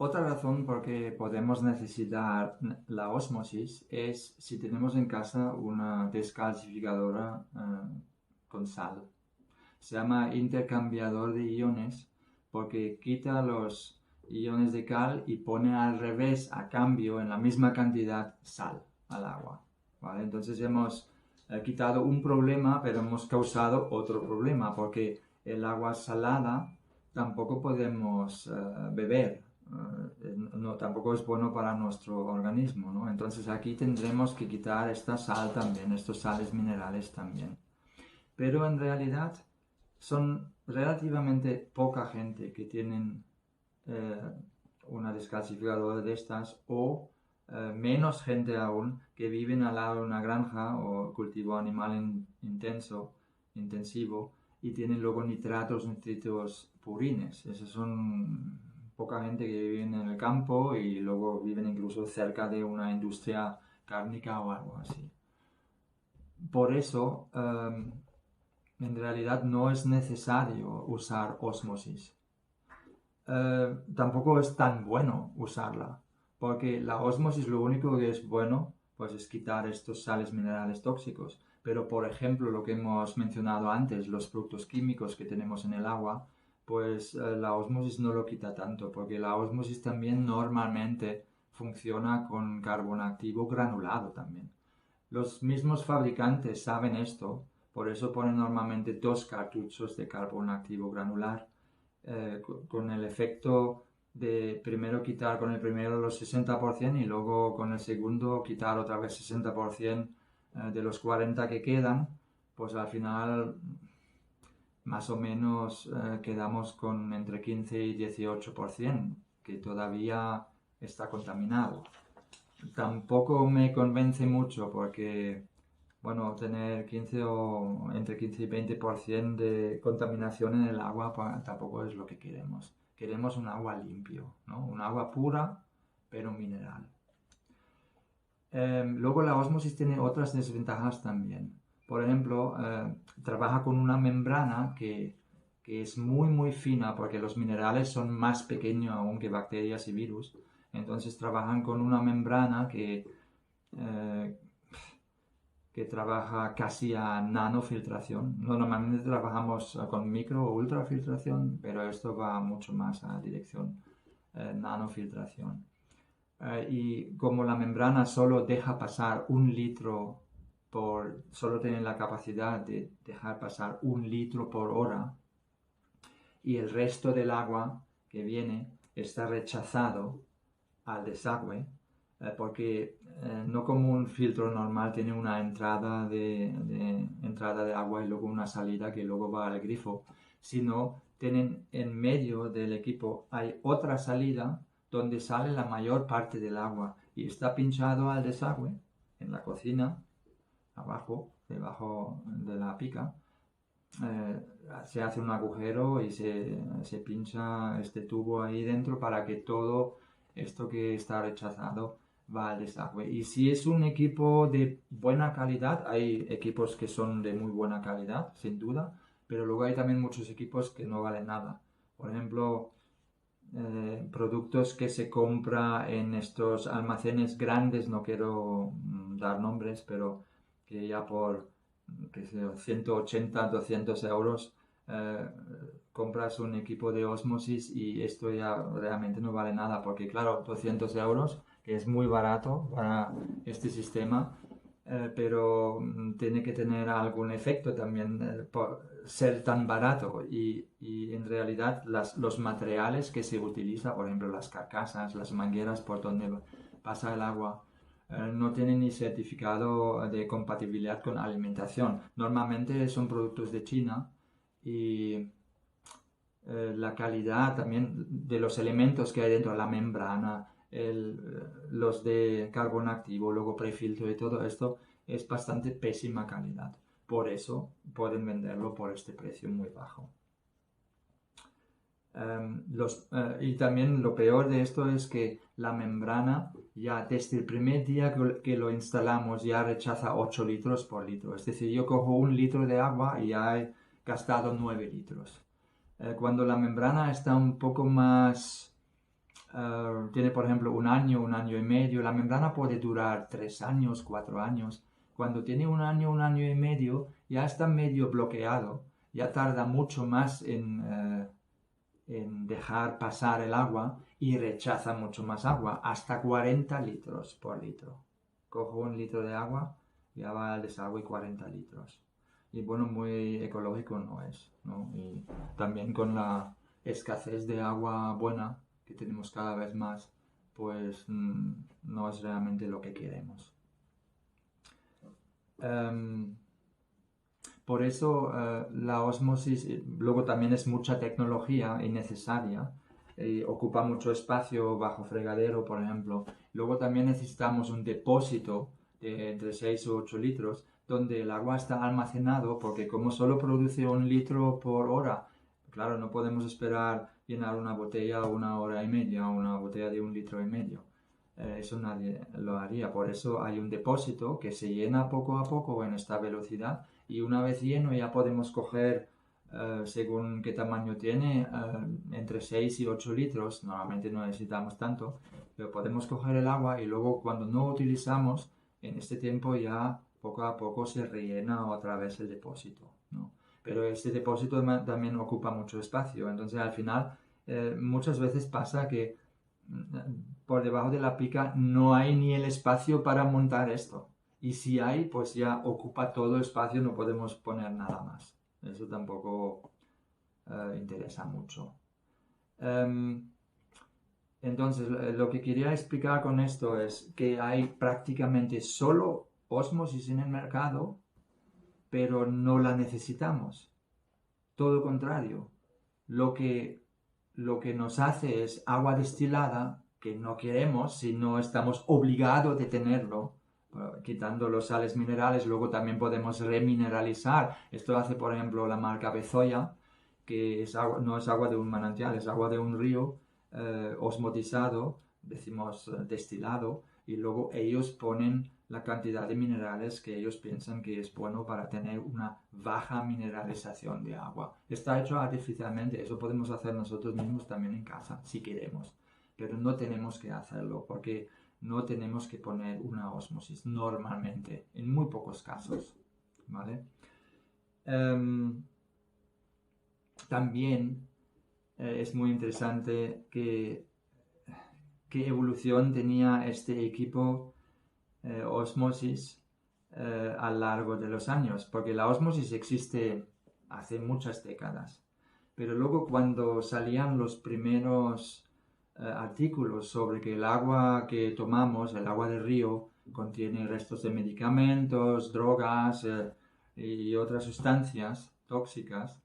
Otra razón por que podemos necesitar la ósmosis es si tenemos en casa una descalcificadora con sal. Se llama intercambiador de iones porque quita los iones de cal y pone al revés a cambio en la misma cantidad sal al agua. ¿Vale? Entonces hemos quitado un problema, pero hemos causado otro problema porque el agua salada tampoco podemos beber. No, tampoco es bueno para nuestro organismo, ¿no? Entonces aquí tendremos que quitar esta sal también, estos sales minerales también. Pero en realidad son relativamente poca gente que tienen eh, una descalcificadora de estas o menos gente aún que viven al lado de una granja o cultivo animal intensivo y tienen luego nitritos purines. Esos son poca gente que vive en el campo y luego viven incluso cerca de una industria cárnica o algo así. Por eso, en realidad no es necesario usar ósmosis. Tampoco es tan bueno usarla, porque la ósmosis lo único que es bueno pues es quitar estos sales minerales tóxicos. Pero por ejemplo, lo que hemos mencionado antes, los productos químicos que tenemos en el agua, pues la ósmosis no lo quita tanto, porque la ósmosis también normalmente funciona con carbón activo granulado también. Los mismos fabricantes saben esto, por eso ponen normalmente dos cartuchos de carbón activo granular, con el efecto de primero quitar con el primero los 60% y luego con el segundo quitar otra vez 60% de los 40 que quedan, pues al final más o menos quedamos con entre 15 y 18% que todavía está contaminado. Tampoco me convence mucho porque, bueno, tener 15 o entre 15 y 20% de contaminación en el agua tampoco es lo que queremos. Queremos un agua limpio, ¿no? Un agua pura, pero mineral. Luego la ósmosis tiene otras desventajas también. Por ejemplo, trabaja con una membrana que es muy fina porque los minerales son más pequeños aún que bacterias y virus. Entonces trabajan con una membrana eh, que trabaja casi a nanofiltración. Normalmente trabajamos con micro o ultrafiltración, pero esto va mucho más a dirección nanofiltración. Y como la membrana solo deja pasar un litro solo tiene la capacidad de dejar pasar un litro por hora y el resto del agua que viene está rechazado al desagüe, porque no como un filtro normal tiene una entrada de agua y luego una salida que luego va al grifo, sino tienen en medio del equipo hay otra salida donde sale la mayor parte del agua y está pinchado al desagüe en la cocina, abajo, debajo de la pica. Se hace un agujero y se pincha este tubo ahí dentro para que todo esto que está rechazado va al desagüe. Y si es un equipo de buena calidad, hay equipos que son de muy buena calidad, sin duda, pero luego hay también muchos equipos que no valen nada. Por ejemplo, productos que se compra en estos almacenes grandes, no quiero dar nombres, pero que ya por que sé, 180, 200 euros compras un equipo de ósmosis y esto ya realmente no vale nada porque claro, 200 euros, que es muy barato para este sistema, pero tiene que tener algún efecto también por ser tan barato y en realidad los materiales que se utiliza, por ejemplo las carcasas, las mangueras por donde pasa el agua, no tienen ni certificado de compatibilidad con alimentación. Normalmente son productos de China y la calidad también de los elementos que hay dentro, la membrana, los de carbón activo, luego prefiltro y todo esto es bastante pésima calidad. Por eso pueden venderlo por este precio muy bajo. Y también lo peor de esto es que la membrana ya desde el primer día que lo instalamos ya rechaza 8 litros por litro. Es decir, yo cojo un litro de agua y ya he gastado 9 litros. Cuando la membrana está un poco más tiene por ejemplo un año y medio, la membrana puede durar 3 años, 4 años. Cuando tiene un año y medio, ya está medio bloqueado, ya tarda mucho más en dejar pasar el agua y rechaza mucho más agua, hasta 40 litros por litro. Cojo 1 litro de agua, ya va al desagüe 40 litros. Y bueno, muy ecológico no es, ¿no? Y también con la escasez de agua buena que tenemos cada vez más, pues no es realmente lo que queremos. Por eso la ósmosis luego también es mucha tecnología innecesaria, ocupa mucho espacio bajo fregadero, por ejemplo. Luego también necesitamos un depósito de entre 6 o 8 litros donde el agua está almacenado, porque como solo produce 1 litro por hora, claro, no podemos esperar llenar una botella 1 hora y media o una botella de 1,5 litros. Eso nadie lo haría. Por eso hay un depósito que se llena poco a poco en esta velocidad y una vez lleno ya podemos coger, según qué tamaño tiene, entre 6 y 8 litros. Normalmente no necesitamos tanto, pero podemos coger el agua y luego cuando no utilizamos, en este tiempo ya poco a poco se rellena otra vez el depósito, ¿no? Pero este depósito también ocupa mucho espacio. Entonces al final muchas veces pasa que por debajo de la pica no hay ni el espacio para montar esto. Y si hay, pues ya ocupa todo el espacio, no podemos poner nada más. Eso tampoco interesa mucho. Entonces, lo que quería explicar con esto es que hay prácticamente solo ósmosis en el mercado, pero no la necesitamos. Todo lo contrario. Lo que nos hace es agua destilada que no queremos si no estamos obligados de tenerlo, quitando los sales minerales. Luego también podemos remineralizar. Esto hace, por ejemplo, la marca Bezoya, que no es agua de un manantial, es agua de un río osmotizado, decimos destilado, y luego ellos ponen la cantidad de minerales que ellos piensan que es bueno para tener una baja mineralización de agua. Está hecho artificialmente, eso podemos hacer nosotros mismos también en casa, si queremos, pero no tenemos que hacerlo porque no tenemos que poner una ósmosis normalmente, en muy pocos casos, ¿vale? También es muy interesante qué evolución tenía este equipo ósmosis a lo largo de los años, porque la ósmosis existe hace muchas décadas, pero luego cuando salían los primeros artículos sobre que el agua que tomamos, el agua del río, contiene restos de medicamentos, drogas y otras sustancias tóxicas,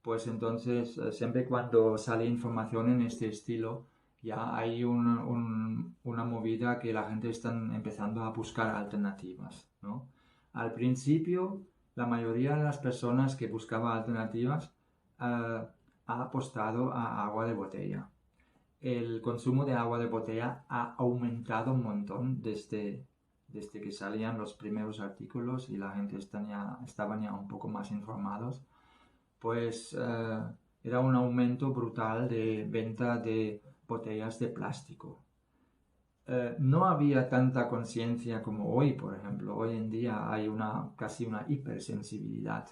pues entonces siempre cuando sale información en este estilo, ya hay una movida que la gente está empezando a buscar alternativas, ¿no? Al principio, la mayoría de las personas que buscaban alternativas ha apostado a agua de botella. El consumo de agua de botella ha aumentado un montón desde que salían los primeros artículos y la gente estaban ya un poco más informados. Pues era un aumento brutal de venta de botellas de plástico. No había tanta conciencia como hoy, por ejemplo. Hoy en día hay casi una hipersensibilidad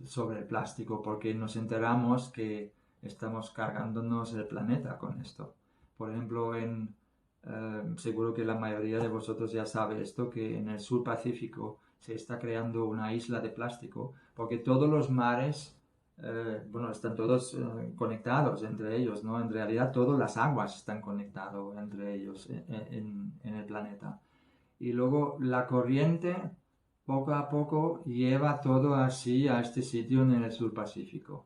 sobre el plástico porque nos enteramos que estamos cargándonos el planeta con esto. Por ejemplo, seguro que la mayoría de vosotros ya sabe esto, que en el sur Pacífico se está creando una isla de plástico porque todos los mares están todos conectados entre ellos, ¿no? En realidad todas las aguas están conectadas entre ellos en el planeta. Y luego la corriente poco a poco lleva todo así a este sitio en el sur Pacífico.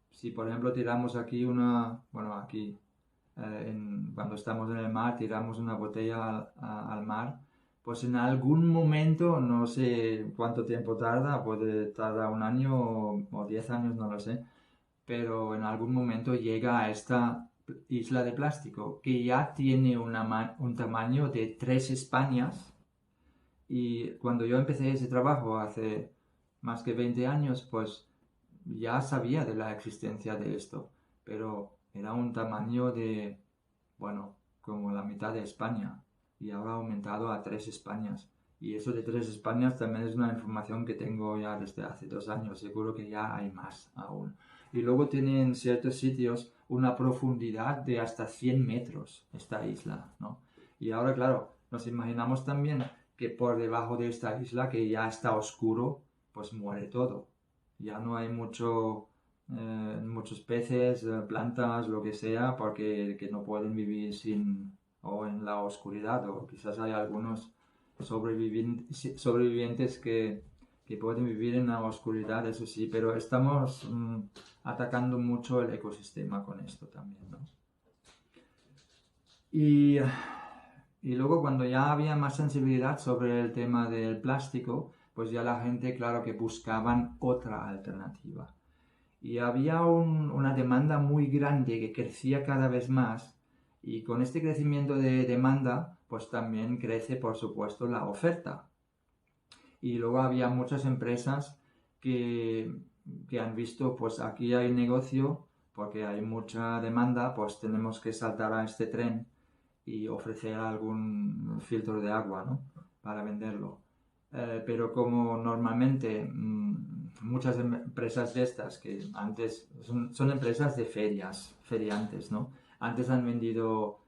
Si por ejemplo tiramos aquí cuando estamos en el mar, tiramos una botella al mar, pues en algún momento, no sé cuánto tiempo tarda, puede tardar 1 año o 10 años, no lo sé, pero en algún momento llega a esta isla de plástico que ya tiene un tamaño de 3 Españas. Y cuando yo empecé ese trabajo hace más que 20 años, pues ya sabía de la existencia de esto, pero era un tamaño de bueno, como la mitad de España y ahora ha aumentado a 3 Españas. Y eso de 3 Españas también es una información que tengo ya desde hace 2 años, seguro que ya hay más aún. Y luego tiene en ciertos sitios una profundidad de hasta 100 metros esta isla, ¿no? Y ahora, claro, nos imaginamos también que por debajo de esta isla, que ya está oscuro, pues muere todo. Ya no hay muchos peces, plantas, lo que sea, porque que no pueden vivir sin o en la oscuridad, o quizás hay algunos sobrevivientes que pueden vivir en la oscuridad, eso sí, pero estamos atacando mucho el ecosistema con esto también, ¿no? Y, y luego cuando ya había más sensibilidad sobre el tema del plástico, pues ya la gente, claro que buscaban otra alternativa. Y había una demanda muy grande que crecía cada vez más y con este crecimiento de demanda pues también crece por supuesto la oferta. Y luego había muchas empresas que, que han visto pues aquí hay negocio porque hay mucha demanda, pues tenemos que saltar a este tren y ofrecer algún filtro de agua, ¿no? Para venderlo. Pero como normalmente muchas empresas de estas que antes son empresas de feriantes, ¿no? Antes han vendido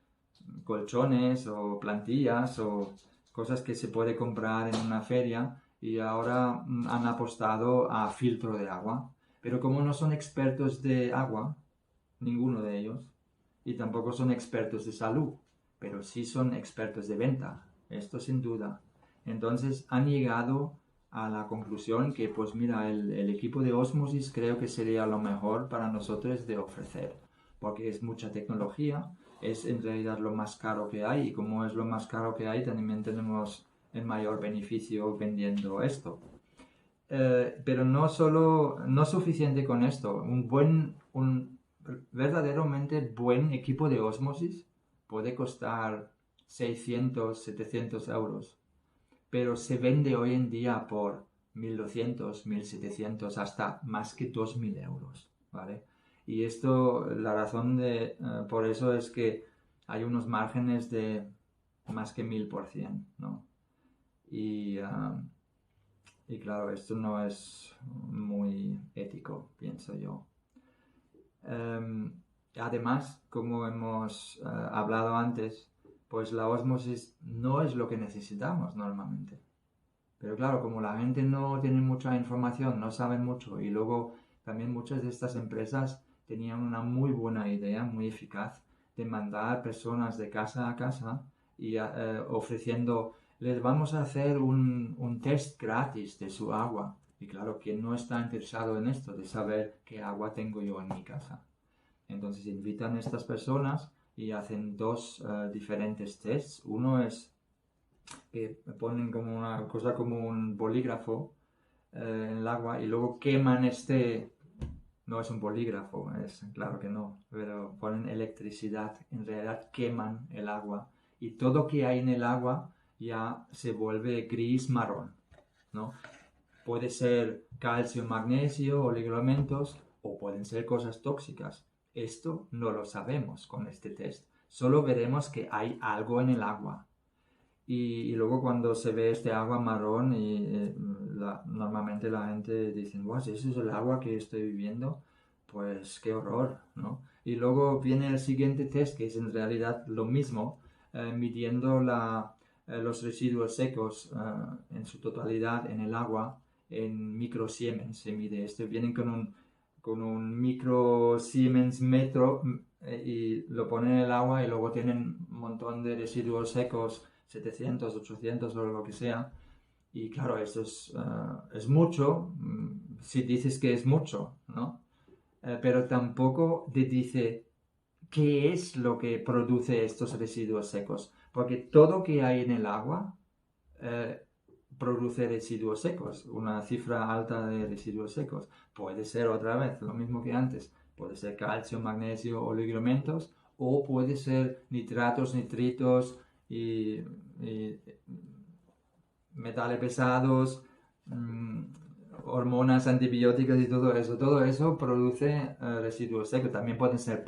colchones o plantillas o cosas que se puede comprar en una feria y ahora han apostado a filtro de agua. Pero como no son expertos de agua, ninguno de ellos, y tampoco son expertos de salud, pero sí son expertos de venta, esto sin duda. Entonces han llegado a la conclusión que, pues mira, el equipo de Osmosis creo que sería lo mejor para nosotros de ofrecer, porque es mucha tecnología, es en realidad lo más caro que hay, y como es lo más caro que hay, también tenemos el mayor beneficio vendiendo esto. Pero no suficiente con esto, un verdaderamente buen equipo de ósmosis puede costar 600, 700 euros, pero se vende hoy en día por 1200, 1700, hasta más que 2000 euros, ¿vale? Y esto, la razón por eso es que hay unos márgenes de más que 1000%, ¿no? Y, y claro, esto no es muy ético, pienso yo. Um, Además, como hemos hablado antes, pues la ósmosis no es lo que necesitamos normalmente. Pero claro, como la gente no tiene mucha información, no saben mucho, y luego también muchas de estas empresas tenían una muy buena idea, muy eficaz, de mandar personas de casa a casa y ofreciendo, les vamos a hacer un test gratis de su agua. Y claro, ¿quién no está interesado en esto, de saber qué agua tengo yo en mi casa? Entonces invitan a estas personas y hacen dos diferentes tests. Uno es que ponen como una cosa como un bolígrafo en el agua y luego queman no es un bolígrafo, es claro que no, pero ponen electricidad, en realidad queman el agua y todo que hay en el agua ya se vuelve gris marrón, ¿no? Puede ser calcio, magnesio, oligoelementos o pueden ser cosas tóxicas. Esto no lo sabemos con este test. Solo veremos que hay algo en el agua. Y luego cuando se ve este agua marrón normalmente la gente dice, wow, si eso es el agua que estoy viviendo, pues qué horror, ¿no? Y luego viene el siguiente test que es en realidad lo mismo, midiendo los residuos secos en su totalidad en el agua en microsiemens se mide esto. Vienen con un micro Siemens metro y lo ponen en el agua y luego tienen un montón de residuos secos, 700, 800 o lo que sea. Y claro, esto es mucho, si dices que es mucho, ¿no? Pero tampoco te dice qué es lo que produce estos residuos secos, porque todo que hay en el agua eh, produce residuos secos, una cifra alta de residuos secos. Puede ser otra vez lo mismo que antes, puede ser calcio, magnesio, oligoelementos, o puede ser nitratos, nitritos y metales pesados, hormonas antibióticas y todo eso. Todo eso produce residuos secos. También pueden ser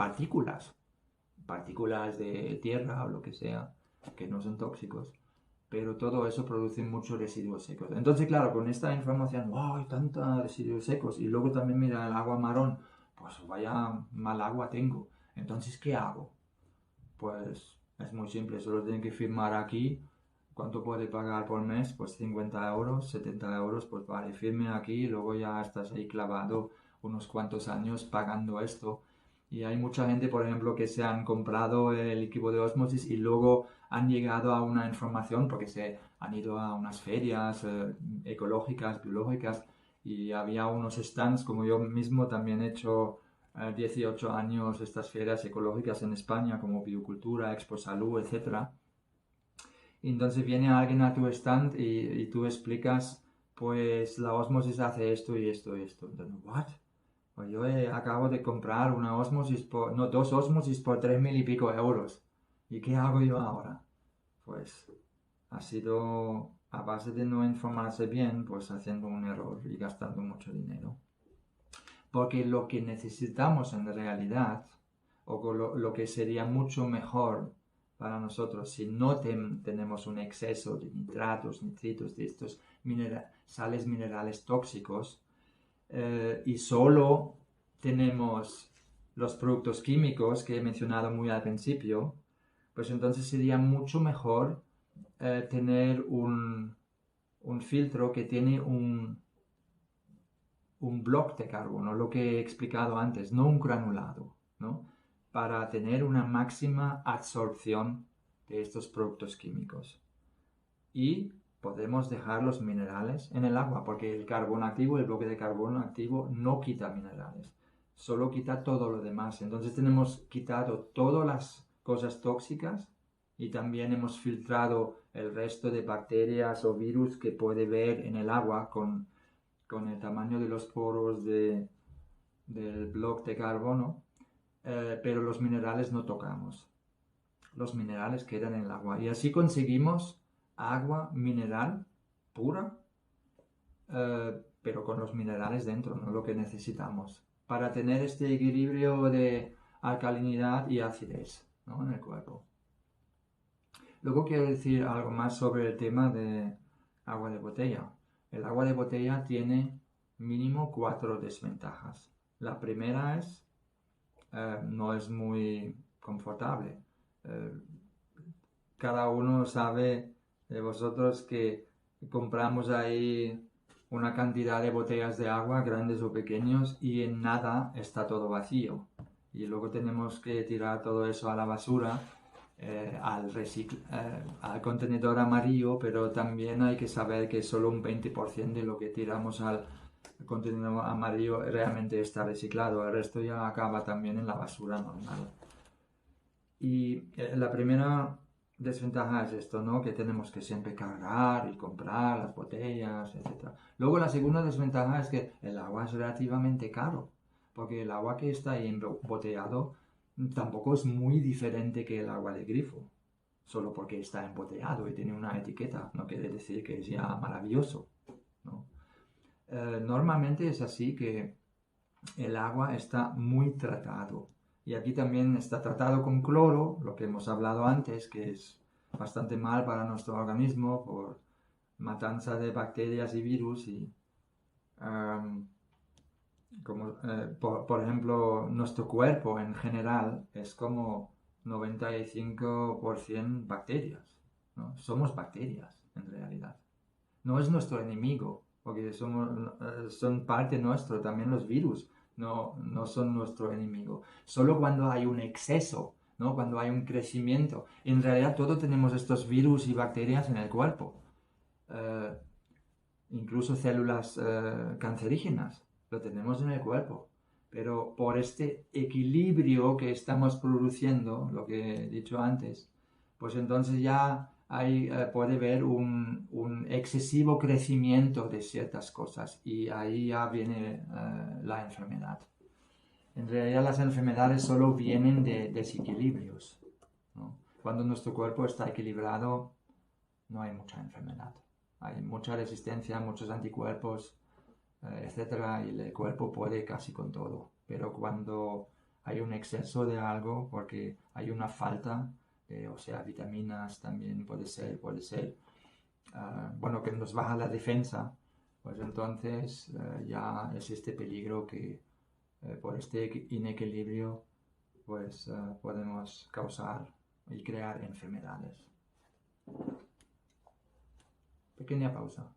partículas de tierra o lo que sea, que no son tóxicos, pero todo eso produce muchos residuos secos. Entonces, claro, con esta información, wow, hay tantos residuos secos, y luego también mira el agua marrón, pues vaya mal agua tengo. Entonces, ¿qué hago? Pues es muy simple, solo tienen que firmar aquí. ¿Cuánto puede pagar por mes? Pues 50 euros, 70 euros, pues vale, firme aquí y luego ya estás ahí clavado unos cuantos años pagando esto. Y hay mucha gente, por ejemplo, que se han comprado el equipo de ósmosis y luego han llegado a una información porque se han ido a unas ferias ecológicas, biológicas, y había unos stands, como yo mismo también he hecho 18 años estas ferias ecológicas en España, como Biocultura, Expo Salud, etcétera. Y entonces viene alguien a tu stand y tú explicas, pues la ósmosis hace esto y esto y esto. Entonces, ¿what? Pues yo acabo de comprar una ósmosis por, no, dos ósmosis por 3.000 y pico euros. ¿Y qué hago yo ahora? Pues ha sido a base de no informarse bien, pues haciendo un error y gastando mucho dinero. Porque lo que necesitamos en realidad, o lo que sería mucho mejor para nosotros si no tenemos un exceso de nitratos, nitritos, de estos sales minerales tóxicos, y solo tenemos los productos químicos que he mencionado muy al principio, pues entonces sería mucho mejor tener un filtro que tiene un bloque de carbono, lo que he explicado antes, no un granulado, ¿no? Para tener una máxima absorción de estos productos químicos. Y podemos dejar los minerales en el agua, porque el carbono activo, el bloque de carbono activo, no quita minerales, solo quita todo lo demás. Entonces tenemos quitado todas las cosas tóxicas y también hemos filtrado el resto de bacterias o virus que puede ver en el agua con el tamaño de los poros del bloque de carbono, pero los minerales no tocamos. Los minerales quedan en el agua y así conseguimos agua mineral pura, pero con los minerales dentro, no lo que necesitamos, para tener este equilibrio de alcalinidad y acidez, ¿no?, en el cuerpo. Luego quiero decir algo más sobre el tema de agua de botella. El agua de botella tiene mínimo 4 desventajas. La primera es, no es muy confortable. Cada uno sabe de vosotros que compramos ahí una cantidad de botellas de agua, grandes o pequeños, y en nada está todo vacío. Y luego tenemos que tirar todo eso a la basura, al contenedor amarillo, pero también hay que saber que solo un 20% de lo que tiramos al contenedor amarillo realmente está reciclado, el resto ya acaba también en la basura normal. Y la primera desventaja es esto, ¿no?, que tenemos que siempre cargar y comprar las botellas, etc. Luego la segunda desventaja es que el agua es relativamente caro, porque el agua que está ahí embotellado tampoco es muy diferente que el agua de grifo. Solo porque está embotellado y tiene una etiqueta no quiere decir que sea maravilloso, ¿no? Normalmente es así que el agua está muy tratado. Y aquí también está tratado con cloro, lo que hemos hablado antes, que es bastante mal para nuestro organismo por matanza de bacterias y virus. Y por ejemplo, nuestro cuerpo en general es como 95% bacterias, ¿no? Somos bacterias en realidad. No es nuestro enemigo, porque son parte nuestro, también los virus no son nuestro enemigo. Solo cuando hay un exceso, ¿no?, cuando hay un crecimiento. En realidad todos tenemos estos virus y bacterias en el cuerpo. Incluso células cancerígenas, lo tenemos en el cuerpo. Pero por este equilibrio que estamos produciendo, lo que he dicho antes, pues entonces ya puede haber un excesivo crecimiento de ciertas cosas y ahí ya viene la enfermedad. En realidad las enfermedades solo vienen de desequilibrios, ¿no? Cuando nuestro cuerpo está equilibrado no hay mucha enfermedad. Hay mucha resistencia, muchos anticuerpos, etcétera, y el cuerpo puede casi con todo. Pero cuando hay un exceso de algo porque hay una falta de, o sea, vitaminas también puede ser, bueno, que nos baja la defensa, pues entonces ya es este peligro que por este inequilibrio pues podemos causar y crear enfermedades. Pequeña pausa.